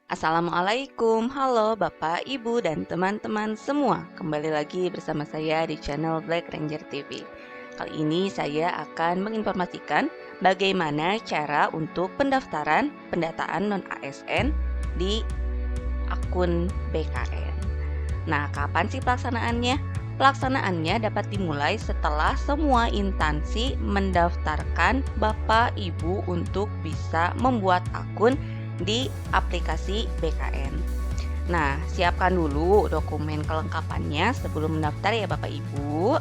Assalamualaikum, halo Bapak, Ibu, dan teman-teman semua. Kembali lagi bersama saya di channel Black Ranger TV. Kali ini saya akan menginformasikan bagaimana cara untuk pendaftaran pendataan non-ASN di akun BKN. Nah, kapan sih pelaksanaannya? Pelaksanaannya dapat dimulai setelah semua instansi mendaftarkan Bapak Ibu untuk bisa membuat akun di aplikasi BKN. Nah, siapkan dulu dokumen kelengkapannya sebelum mendaftar ya Bapak Ibu.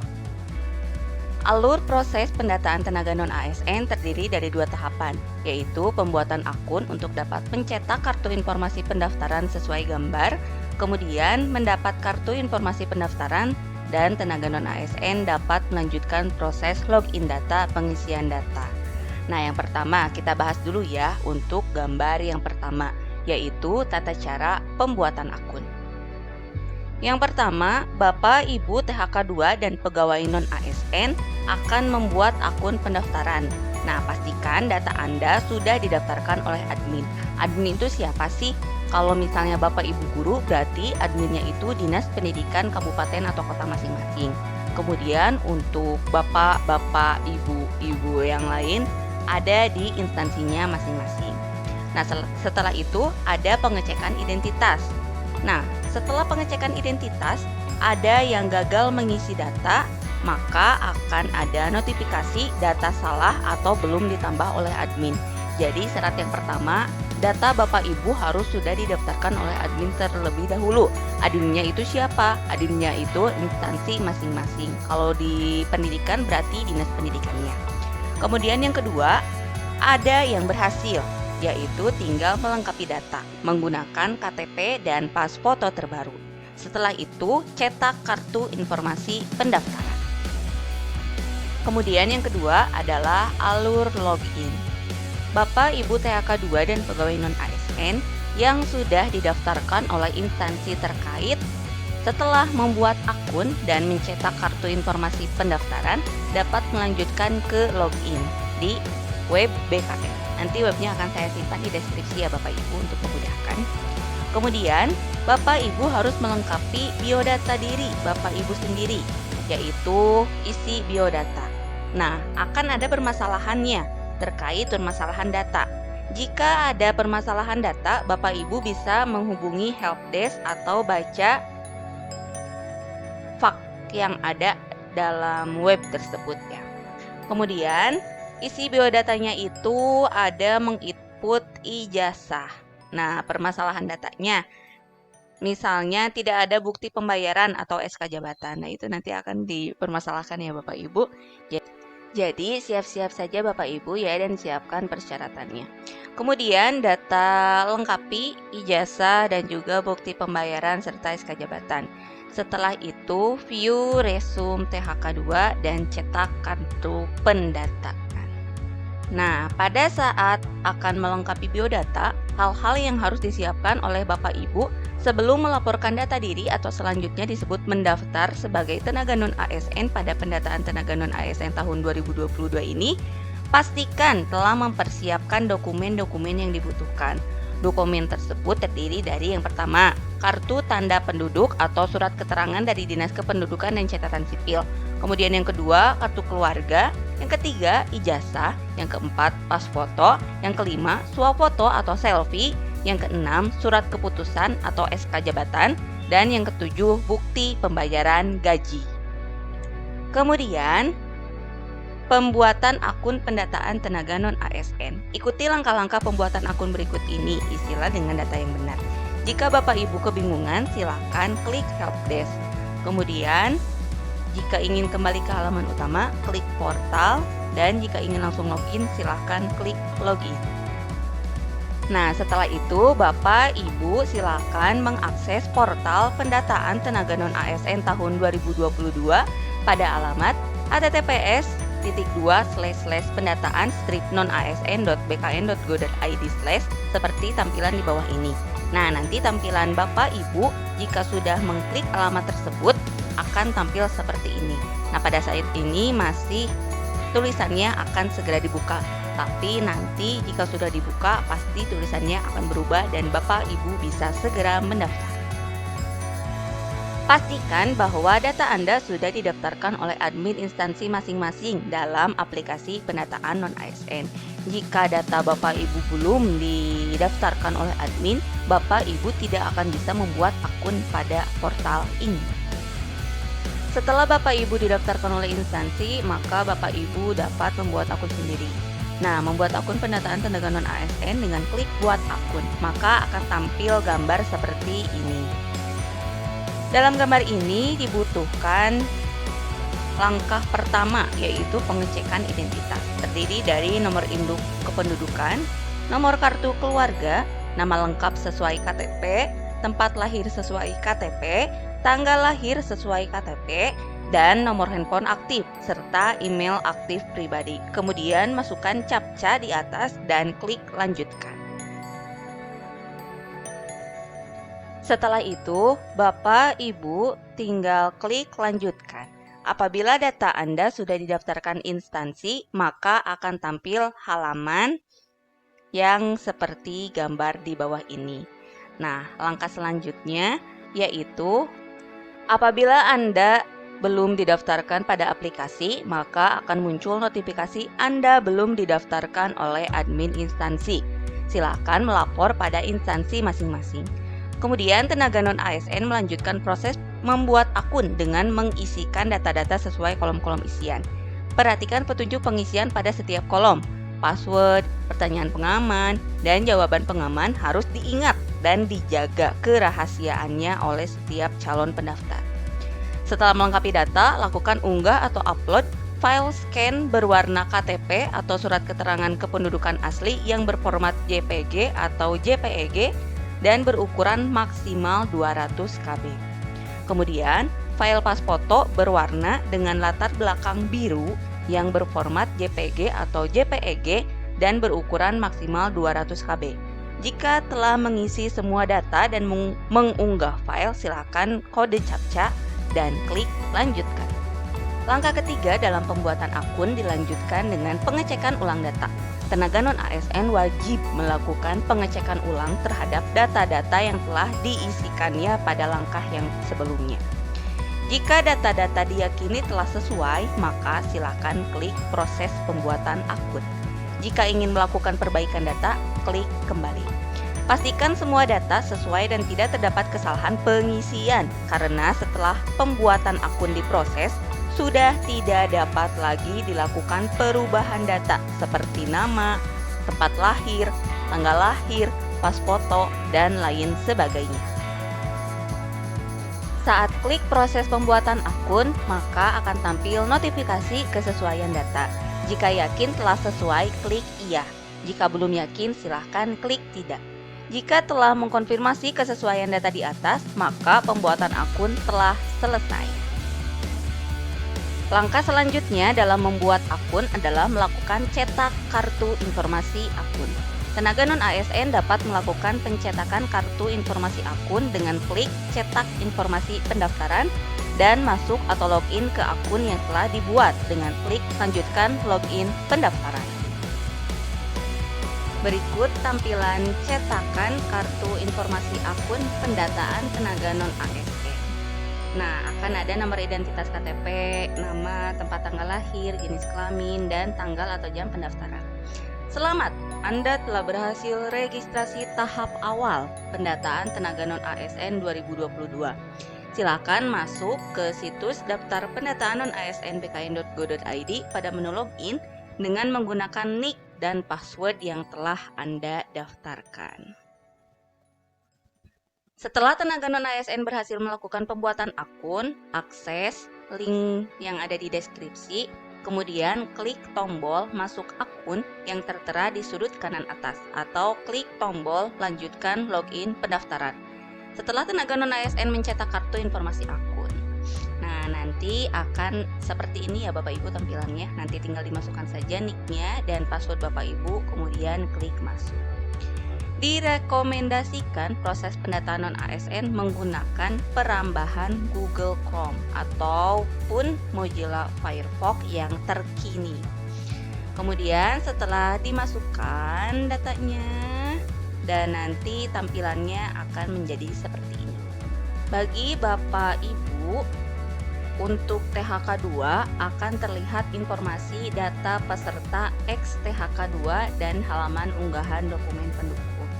Alur proses pendataan tenaga non-ASN terdiri dari dua tahapan, yaitu pembuatan akun untuk dapat mencetak kartu informasi pendaftaran sesuai gambar, kemudian mendapat kartu informasi pendaftaran, dan tenaga non-ASN dapat melanjutkan proses login data pengisian data. Nah, yang pertama kita bahas dulu ya untuk gambar yang pertama, yaitu tata cara pembuatan akun. Yang pertama, Bapak, Ibu THK 2 dan pegawai non-ASN akan membuat akun pendaftaran. Nah, pastikan data Anda sudah didaftarkan oleh admin. Admin itu siapa sih? Kalau misalnya Bapak Ibu guru, berarti adminnya itu Dinas Pendidikan Kabupaten atau Kota masing-masing. Kemudian untuk Bapak, Ibu yang lain ada di instansinya masing-masing. Nah, setelah itu ada pengecekan identitas. Nah, setelah pengecekan identitas, ada yang gagal mengisi data, maka akan ada notifikasi data salah atau belum ditambah oleh admin. Jadi syarat yang pertama, data Bapak Ibu harus sudah didaftarkan oleh admin terlebih dahulu. Adminnya itu siapa? Adminnya itu instansi masing-masing. Kalau di pendidikan berarti dinas pendidikannya. Kemudian yang kedua, ada yang berhasil, yaitu tinggal melengkapi data menggunakan KTP dan pas foto terbaru. Setelah itu, cetak kartu informasi pendaftaran. Kemudian yang kedua adalah alur login. Bapak, Ibu THK 2 dan pegawai non-ASN yang sudah didaftarkan oleh instansi terkait setelah membuat akun dan mencetak kartu informasi pendaftaran dapat melanjutkan ke login di web BKN. Nanti webnya akan saya simpan di deskripsi ya Bapak Ibu untuk memudahkan. Kemudian, Bapak Ibu harus melengkapi biodata diri Bapak Ibu sendiri, yaitu isi biodata. Nah, akan ada permasalahannya terkait permasalahan data. Jika ada permasalahan data, Bapak Ibu bisa menghubungi helpdesk atau baca fak yang ada dalam web tersebut ya. Kemudian, isi biodatanya itu ada menginput ijazah. Nah, permasalahan datanya, misalnya tidak ada bukti pembayaran atau SK jabatan. Nah, itu nanti akan dipermasalahkan ya Bapak Ibu. Jadi, siap-siap saja Bapak Ibu ya dan siapkan persyaratannya. Kemudian, data lengkapi ijazah dan juga bukti pembayaran serta SK jabatan. Setelah itu, view resume THK 2 dan cetak kartu pendataan. Nah, pada saat akan melengkapi biodata, hal-hal yang harus disiapkan oleh Bapak Ibu sebelum melaporkan data diri atau selanjutnya disebut mendaftar sebagai tenaga non-ASN pada pendataan tenaga non-ASN tahun 2022 ini, pastikan telah mempersiapkan dokumen-dokumen yang dibutuhkan. Dokumen tersebut terdiri dari yang pertama, kartu tanda penduduk atau surat keterangan dari Dinas Kependudukan dan Catatan Sipil. Kemudian yang kedua, kartu keluarga. Yang ketiga, ijazah. Yang keempat, pas foto. Yang kelima, swafoto atau selfie. Yang keenam, surat keputusan atau SK jabatan. Dan yang ketujuh, bukti pembayaran gaji. Kemudian, pembuatan akun pendataan tenaga non-ASN. Ikuti langkah-langkah pembuatan akun berikut ini, isilah dengan data yang benar. Jika Bapak Ibu kebingungan, silakan klik helpdesk. Kemudian, jika ingin kembali ke halaman utama, klik portal, dan jika ingin langsung login, silahkan klik login. Nah, setelah itu Bapak Ibu silakan mengakses portal pendataan tenaga non-ASN tahun 2022 pada alamat https://pendataan-non-asn.bkn.go.id/ seperti tampilan di bawah ini. Nah, nanti tampilan Bapak Ibu jika sudah mengklik alamat tersebut akan tampil seperti ini. Nah, pada saat ini masih tulisannya akan segera dibuka. Tapi nanti jika sudah dibuka, pasti tulisannya akan berubah dan Bapak Ibu bisa segera mendaftar. Pastikan bahwa data Anda sudah didaftarkan oleh admin instansi masing-masing dalam aplikasi pendataan non-ASN. Jika data Bapak Ibu belum didaftarkan oleh admin, Bapak Ibu tidak akan bisa membuat akun pada portal ini. Setelah Bapak Ibu didaftarkan oleh instansi, maka Bapak Ibu dapat membuat akun sendiri. Nah, membuat akun pendataan tenaga non-ASN dengan klik buat akun, maka akan tampil gambar seperti ini. Dalam gambar ini dibutuhkan langkah pertama, yaitu pengecekan identitas. Terdiri dari nomor induk kependudukan, nomor kartu keluarga, nama lengkap sesuai KTP, tempat lahir sesuai KTP, tanggal lahir sesuai KTP, dan nomor handphone aktif, serta email aktif pribadi. Kemudian masukkan captcha di atas dan klik lanjutkan. Setelah itu, Bapak Ibu tinggal klik lanjutkan. Apabila data Anda sudah didaftarkan instansi, maka akan tampil halaman yang seperti gambar di bawah ini. Nah, langkah selanjutnya yaitu apabila Anda belum didaftarkan pada aplikasi, maka akan muncul notifikasi Anda belum didaftarkan oleh admin instansi. Silakan melapor pada instansi masing-masing. Kemudian tenaga non-ASN melanjutkan proses membuat akun dengan mengisikan data-data sesuai kolom-kolom isian. Perhatikan petunjuk pengisian pada setiap kolom. Password, pertanyaan pengaman, dan jawaban pengaman harus diingat dan dijaga kerahasiaannya oleh setiap calon pendaftar. Setelah melengkapi data, lakukan unggah atau upload file scan berwarna KTP atau surat keterangan kependudukan asli yang berformat JPG atau JPEG dan berukuran maksimal 200 KB. Kemudian, file pas foto berwarna dengan latar belakang biru yang berformat JPG atau JPEG dan berukuran maksimal 200 KB. Jika telah mengisi semua data dan mengunggah file, silakan kode captcha dan klik lanjutkan. Langkah ketiga dalam pembuatan akun dilanjutkan dengan pengecekan ulang data. Tenaga non-ASN wajib melakukan pengecekan ulang terhadap data-data yang telah diisikannya pada langkah yang sebelumnya. Jika data-data diyakini telah sesuai, maka silakan klik proses pembuatan akun. Jika ingin melakukan perbaikan data, klik kembali. Pastikan semua data sesuai dan tidak terdapat kesalahan pengisian, karena setelah pembuatan akun diproses, sudah tidak dapat lagi dilakukan perubahan data seperti nama, tempat lahir, tanggal lahir, pas foto, dan lain sebagainya. Saat klik proses pembuatan akun, maka akan tampil notifikasi kesesuaian data. Jika yakin telah sesuai, klik iya. Jika belum yakin, silahkan klik tidak. Jika telah mengkonfirmasi kesesuaian data di atas, maka pembuatan akun telah selesai. Langkah selanjutnya dalam membuat akun adalah melakukan cetak kartu informasi akun. Tenaga non-ASN dapat melakukan pencetakan kartu informasi akun dengan klik cetak informasi pendaftaran dan masuk atau login ke akun yang telah dibuat dengan klik lanjutkan login pendaftaran. Berikut tampilan cetakan kartu informasi akun pendataan tenaga non-ASN. Nah, akan ada nomor identitas KTP, nama, tempat tanggal lahir, jenis kelamin, dan tanggal atau jam pendaftaran. Selamat, Anda telah berhasil registrasi tahap awal pendataan tenaga non-ASN 2022. Silakan masuk ke situs daftar pendataan non-ASN bkn.go.id pada menu login dengan menggunakan nick dan password yang telah Anda daftarkan. Setelah tenaga non-ASN berhasil melakukan pembuatan akun, akses link yang ada di deskripsi, kemudian klik tombol masuk akun yang tertera di sudut kanan atas, atau klik tombol lanjutkan login pendaftaran. Setelah tenaga non-ASN mencetak kartu informasi akun, nah nanti akan seperti ini ya Bapak Ibu tampilannya. Nanti tinggal dimasukkan saja nicknya dan password Bapak Ibu, kemudian klik masuk. Direkomendasikan proses pendataan non-ASN menggunakan perambahan Google Chrome ataupun Mozilla Firefox yang terkini. Kemudian setelah dimasukkan datanya dan nanti tampilannya akan menjadi seperti ini. Bagi Bapak Ibu, untuk THK2 akan terlihat informasi data peserta X THK2 dan halaman unggahan dokumen pendukung.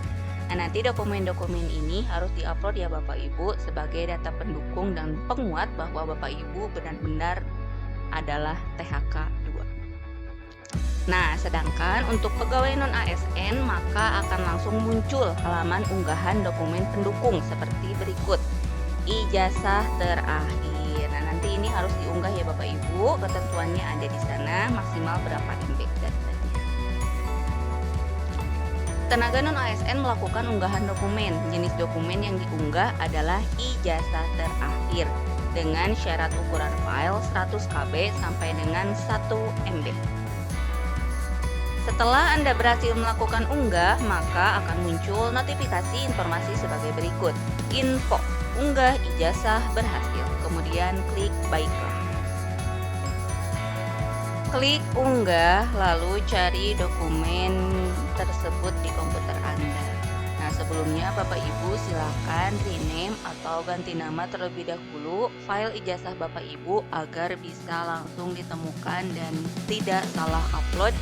Nah, nanti dokumen-dokumen ini harus diupload ya Bapak Ibu sebagai data pendukung dan penguat bahwa Bapak Ibu benar-benar adalah THK2. Nah, sedangkan untuk pegawai non-ASN maka akan langsung muncul halaman unggahan dokumen pendukung seperti berikut. Ijazah terakhir. Nah, nanti ini harus diunggah ya Bapak Ibu. Ketentuannya ada di sana, maksimal berapa MB datanya. Tenaga non-ASN melakukan unggahan dokumen. Jenis dokumen yang diunggah adalah ijazah terakhir dengan syarat ukuran file 100 KB sampai dengan 1 MB. Setelah Anda berhasil melakukan unggah, maka akan muncul notifikasi informasi sebagai berikut. Info, unggah ijazah berhasil. Kemudian klik baiklah. Klik unggah, lalu cari dokumen tersebut di komputer Anda. Nah, sebelumnya Bapak Ibu silakan rename atau ganti nama terlebih dahulu file ijazah Bapak Ibu agar bisa langsung ditemukan dan tidak salah upload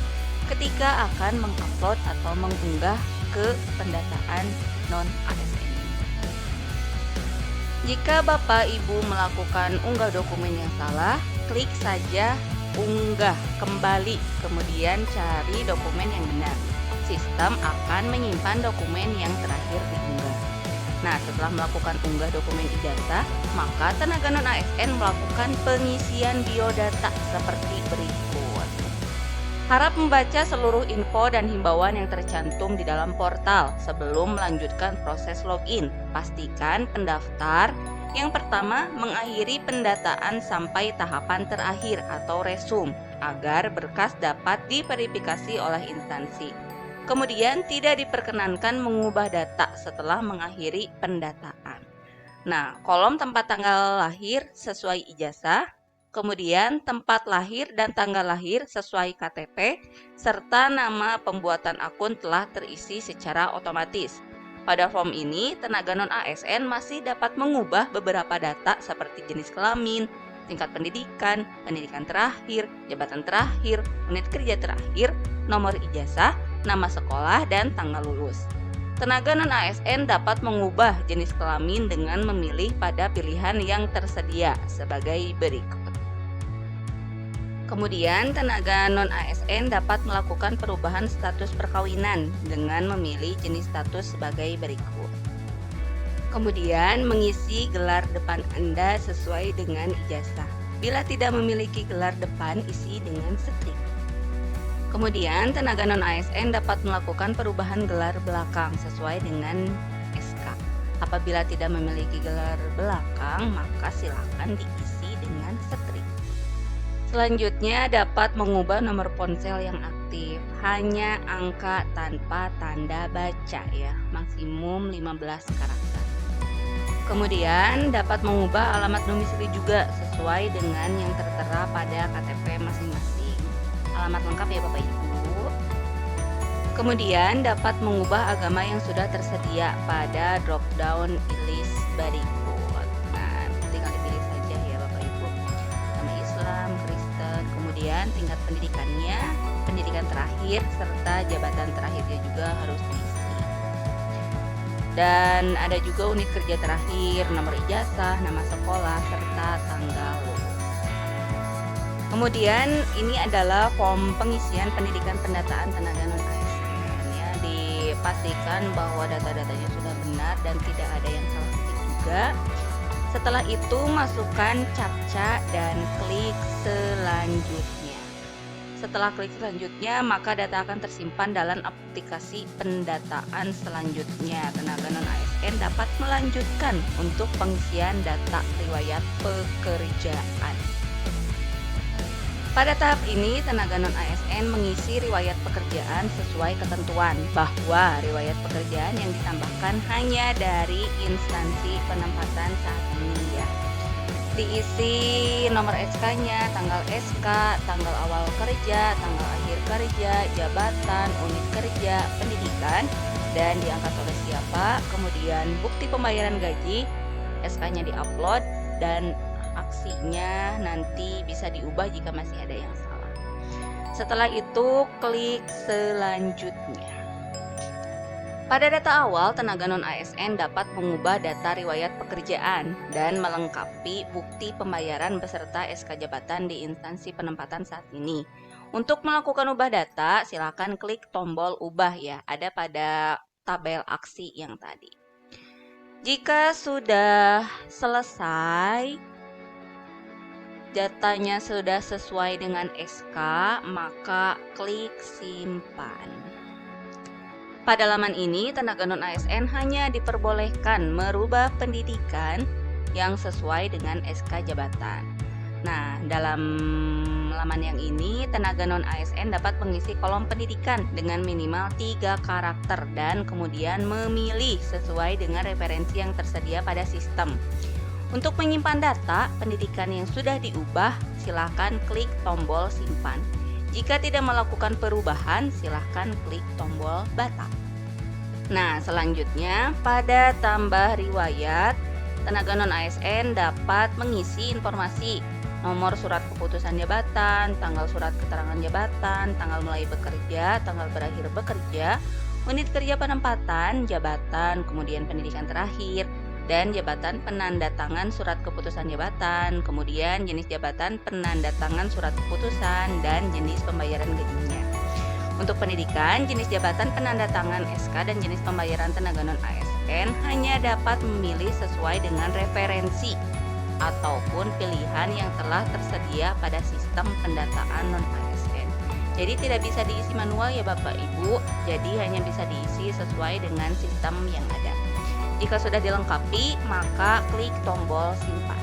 ketika akan mengupload atau mengunggah ke pendataan non-ASN. Jika Bapak Ibu melakukan unggah dokumen yang salah, klik saja unggah kembali, kemudian cari dokumen yang benar. Sistem akan menyimpan dokumen yang terakhir diunggah. Nah, setelah melakukan unggah dokumen ijazah, maka tenaga non-ASN melakukan pengisian biodata seperti berikut. Harap membaca seluruh info dan himbauan yang tercantum di dalam portal sebelum melanjutkan proses login. Pastikan pendaftar yang pertama mengakhiri pendataan sampai tahapan terakhir atau resum agar berkas dapat diverifikasi oleh instansi. Kemudian tidak diperkenankan mengubah data setelah mengakhiri pendataan. Nah, kolom tempat tanggal lahir sesuai ijazah, kemudian tempat lahir dan tanggal lahir sesuai KTP, serta nama pembuatan akun telah terisi secara otomatis. Pada form ini, tenaga non-ASN masih dapat mengubah beberapa data seperti jenis kelamin, tingkat pendidikan, pendidikan terakhir, jabatan terakhir, unit kerja terakhir, nomor ijazah, nama sekolah, dan tanggal lulus. Tenaga non-ASN dapat mengubah jenis kelamin dengan memilih pada pilihan yang tersedia sebagai berikut. Kemudian, tenaga non-ASN dapat melakukan perubahan status perkawinan dengan memilih jenis status sebagai berikut. Kemudian, mengisi gelar depan Anda sesuai dengan ijazah. Bila tidak memiliki gelar depan, isi dengan strik. Kemudian, tenaga non-ASN dapat melakukan perubahan gelar belakang sesuai dengan SK. Apabila tidak memiliki gelar belakang, maka silakan diisi dengan strik. Selanjutnya dapat mengubah nomor ponsel yang aktif, hanya angka tanpa tanda baca ya, maksimum 15 karakter. Kemudian dapat mengubah alamat domisili juga sesuai dengan yang tertera pada KTP masing-masing. Alamat lengkap ya Bapak Ibu. Kemudian dapat mengubah agama yang sudah tersedia pada drop down list berikut. Nah, tinggal dipilih saja ya Bapak Ibu. Agama Islam, Kristen, kemudian tingkat pendidikannya, pendidikan terakhir, serta jabatan terakhirnya juga harus diisi. Dan ada juga unit kerja terakhir, nomor ijazah, nama sekolah, serta tanggal lulus. Kemudian ini adalah form pengisian pendidikan pendataan tenaga non-ASN ya, dipastikan bahwa data-datanya sudah benar dan tidak ada yang salah ketik juga. Setelah itu masukkan captcha dan klik selanjutnya. Setelah klik selanjutnya, maka data akan tersimpan dalam aplikasi pendataan selanjutnya. Tenaga non-ASN dapat melanjutkan untuk pengisian data riwayat pekerjaan. Pada tahap ini, tenaga non-ASN mengisi riwayat pekerjaan sesuai ketentuan bahwa riwayat pekerjaan yang ditambahkan hanya dari instansi penempatan saat ini ya. diisi nomor SK-nya, tanggal SK, tanggal awal kerja, tanggal akhir kerja, jabatan, unit kerja, pendidikan, dan diangkat oleh siapa, kemudian bukti pembayaran gaji, SK-nya diupload, dan aksinya nanti bisa diubah jika masih ada yang salah. Setelah itu, klik selanjutnya. Pada data awal, tenaga non-ASN dapat mengubah data riwayat pekerjaan dan melengkapi bukti pembayaran beserta SK jabatan di instansi penempatan saat ini. Untuk melakukan ubah data, silakan klik tombol ubah ya, ada pada tabel aksi yang tadi. Jika sudah selesai, datanya sudah sesuai dengan SK, maka klik simpan. Pada laman ini, tenaga non-ASN hanya diperbolehkan merubah pendidikan yang sesuai dengan SK jabatan. Nah, dalam laman yang ini, tenaga non-ASN dapat mengisi kolom pendidikan dengan minimal 3 karakter dan kemudian memilih sesuai dengan referensi yang tersedia pada sistem. Untuk menyimpan data pendidikan yang sudah diubah, silakan klik tombol simpan. Jika tidak melakukan perubahan, silahkan klik tombol batal. Nah, selanjutnya pada tambah riwayat, tenaga non-ASN dapat mengisi informasi nomor surat keputusan jabatan, tanggal surat keterangan jabatan, tanggal mulai bekerja, tanggal berakhir bekerja, unit kerja penempatan, jabatan, kemudian pendidikan terakhir, dan jabatan penandatangan surat keputusan jabatan, kemudian jenis jabatan penandatangan surat keputusan, dan jenis pembayaran gajinya. Untuk pendidikan, jenis jabatan penandatangan SK dan jenis pembayaran tenaga non-ASN hanya dapat memilih sesuai dengan referensi ataupun pilihan yang telah tersedia pada sistem pendataan non-ASN. Jadi tidak bisa diisi manual ya Bapak Ibu, jadi hanya bisa diisi sesuai dengan sistem yang ada. Jika sudah dilengkapi, maka klik tombol simpan.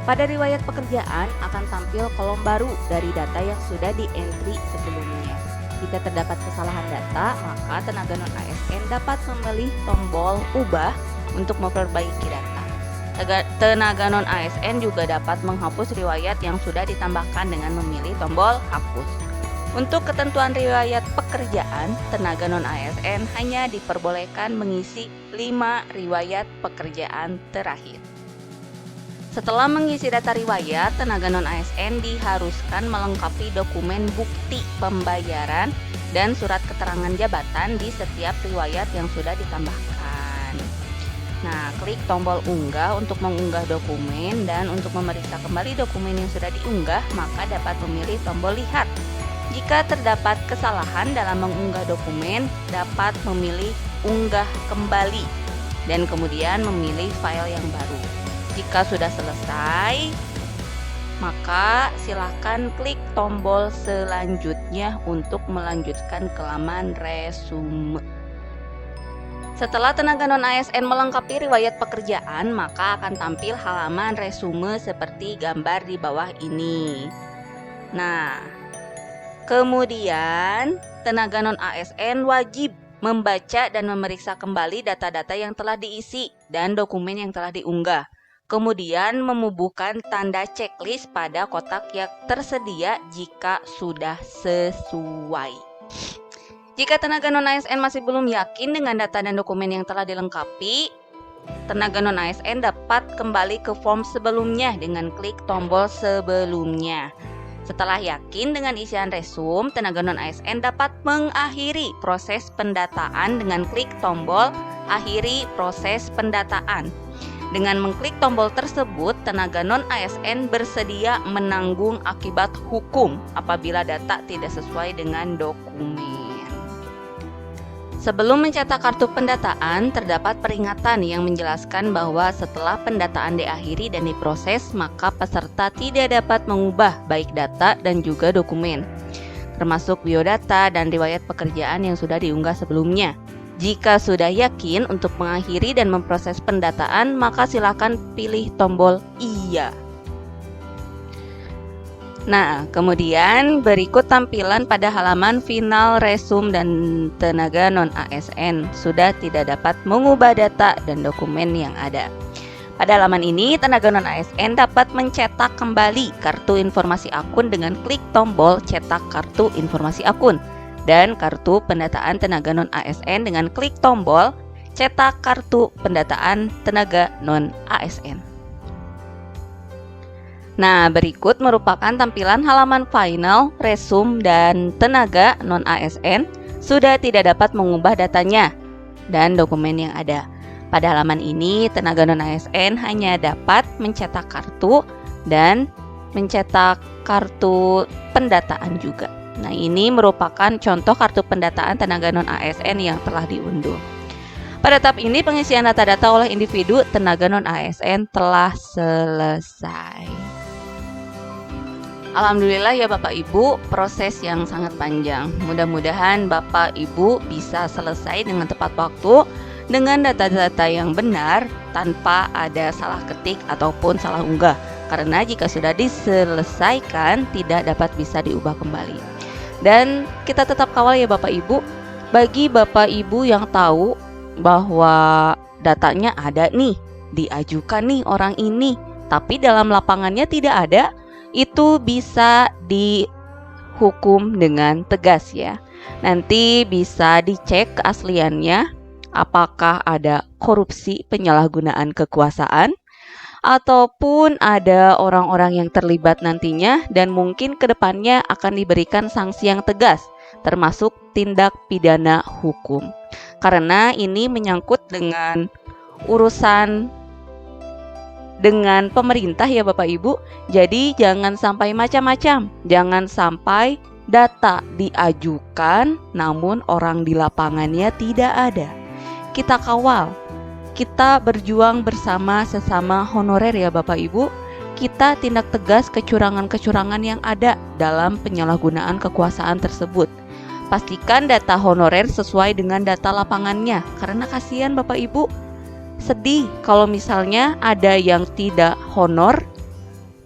Pada riwayat pekerjaan akan tampil kolom baru dari data yang sudah di-entry sebelumnya. Jika terdapat kesalahan data, maka tenaga non-ASN dapat memilih tombol ubah untuk memperbaiki data. Tenaga non-ASN juga dapat menghapus riwayat yang sudah ditambahkan dengan memilih tombol hapus. Untuk ketentuan riwayat pekerjaan, tenaga non-ASN hanya diperbolehkan mengisi 5 riwayat pekerjaan terakhir. Setelah mengisi data riwayat, tenaga non-ASN diharuskan melengkapi dokumen bukti pembayaran dan surat keterangan jabatan di setiap riwayat yang sudah ditambahkan. Nah, klik tombol unggah untuk mengunggah dokumen, dan untuk memeriksa kembali dokumen yang sudah diunggah, maka dapat memilih tombol lihat. Jika terdapat kesalahan dalam mengunggah dokumen, dapat memilih unggah kembali dan kemudian memilih file yang baru. Jika sudah selesai, maka silakan klik tombol selanjutnya untuk melanjutkan ke laman resume. Setelah tenaga non-ASN melengkapi riwayat pekerjaan, maka akan tampil halaman resume seperti gambar di bawah ini. Nah, kemudian tenaga non-ASN wajib membaca dan memeriksa kembali data-data yang telah diisi dan dokumen yang telah diunggah. Kemudian membubuhkan tanda checklist pada kotak yang tersedia jika sudah sesuai. Jika tenaga non-ASN masih belum yakin dengan data dan dokumen yang telah dilengkapi, tenaga non-ASN dapat kembali ke form sebelumnya dengan klik tombol sebelumnya. Setelah yakin dengan isian resume, tenaga non-ASN dapat mengakhiri proses pendataan dengan klik tombol akhiri proses pendataan. Dengan mengklik tombol tersebut, tenaga non-ASN bersedia menanggung akibat hukum apabila data tidak sesuai dengan dokumen. Sebelum mencetak kartu pendataan, terdapat peringatan yang menjelaskan bahwa setelah pendataan diakhiri dan diproses, maka peserta tidak dapat mengubah baik data dan juga dokumen, termasuk biodata dan riwayat pekerjaan yang sudah diunggah sebelumnya. Jika sudah yakin untuk mengakhiri dan memproses pendataan, maka silakan pilih tombol iya. Nah, kemudian berikut tampilan pada halaman final resume dan tenaga non-ASN sudah tidak dapat mengubah data dan dokumen yang ada. Pada halaman ini, tenaga non-ASN dapat mencetak kembali kartu informasi akun dengan klik tombol cetak kartu informasi akun, dan kartu pendataan tenaga non-ASN dengan klik tombol cetak kartu pendataan tenaga non-ASN. Nah, berikut merupakan tampilan halaman final, resume, dan tenaga non-ASN sudah tidak dapat mengubah datanya dan dokumen yang ada. Pada halaman ini, tenaga non-ASN hanya dapat mencetak kartu dan mencetak kartu pendataan juga. Nah, ini merupakan contoh kartu pendataan tenaga non-ASN yang telah diunduh. Pada tahap ini, pengisian data-data oleh individu tenaga non-ASN telah selesai. Alhamdulillah ya Bapak Ibu, proses yang sangat panjang. Mudah-mudahan Bapak Ibu bisa selesai dengan tepat waktu, dengan data-data yang benar tanpa ada salah ketik ataupun salah unggah. Karena jika sudah diselesaikan, tidak dapat bisa diubah kembali. Dan kita tetap kawal ya Bapak Ibu. Bagi Bapak Ibu yang tahu bahwa datanya ada nih, diajukan nih orang ini, tapi dalam lapangannya tidak ada, itu bisa dihukum dengan tegas ya. Nanti bisa dicek keasliannya, apakah ada korupsi penyalahgunaan kekuasaan ataupun ada orang-orang yang terlibat nantinya, dan mungkin kedepannya akan diberikan sanksi yang tegas termasuk tindak pidana hukum, karena ini menyangkut dengan urusan dengan pemerintah ya Bapak Ibu. Jadi jangan sampai macam-macam, jangan sampai data diajukan namun orang di lapangannya tidak ada. Kita kawal, kita berjuang bersama sesama honorer ya Bapak Ibu. Kita tindak tegas kecurangan-kecurangan yang ada dalam penyalahgunaan kekuasaan tersebut. Pastikan data honorer sesuai dengan data lapangannya, karena kasihan Bapak Ibu, sedih kalau misalnya ada yang tidak honor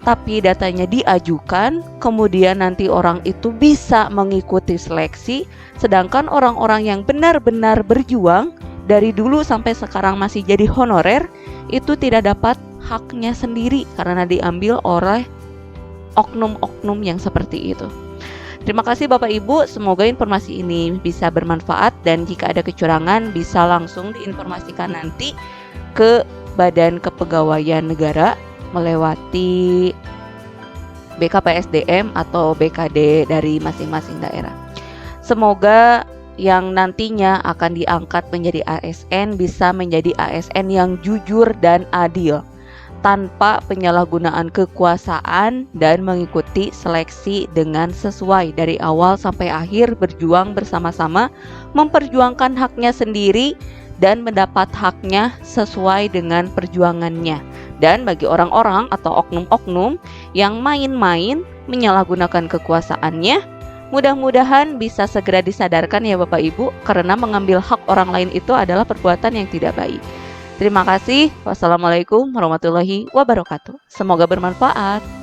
tapi datanya diajukan, kemudian nanti orang itu bisa mengikuti seleksi, sedangkan orang-orang yang benar-benar berjuang dari dulu sampai sekarang masih jadi honorer itu tidak dapat haknya sendiri karena diambil oleh oknum-oknum yang seperti itu. Terima kasih Bapak Ibu, semoga informasi ini bisa bermanfaat, dan jika ada kecurangan bisa langsung diinformasikan nanti ke Badan Kepegawaian Negara melewati BKPSDM atau BKD dari masing-masing daerah. Semoga yang nantinya akan diangkat menjadi ASN bisa menjadi ASN yang jujur dan adil, tanpa penyalahgunaan kekuasaan, dan mengikuti seleksi dengan sesuai dari awal sampai akhir, berjuang bersama-sama, memperjuangkan haknya sendiri dan mendapat haknya sesuai dengan perjuangannya. Dan bagi orang-orang atau oknum-oknum yang main-main menyalahgunakan kekuasaannya, mudah-mudahan bisa segera disadarkan ya Bapak Ibu, karena mengambil hak orang lain itu adalah perbuatan yang tidak baik. Terima kasih. Wassalamualaikum warahmatullahi wabarakatuh. Semoga bermanfaat.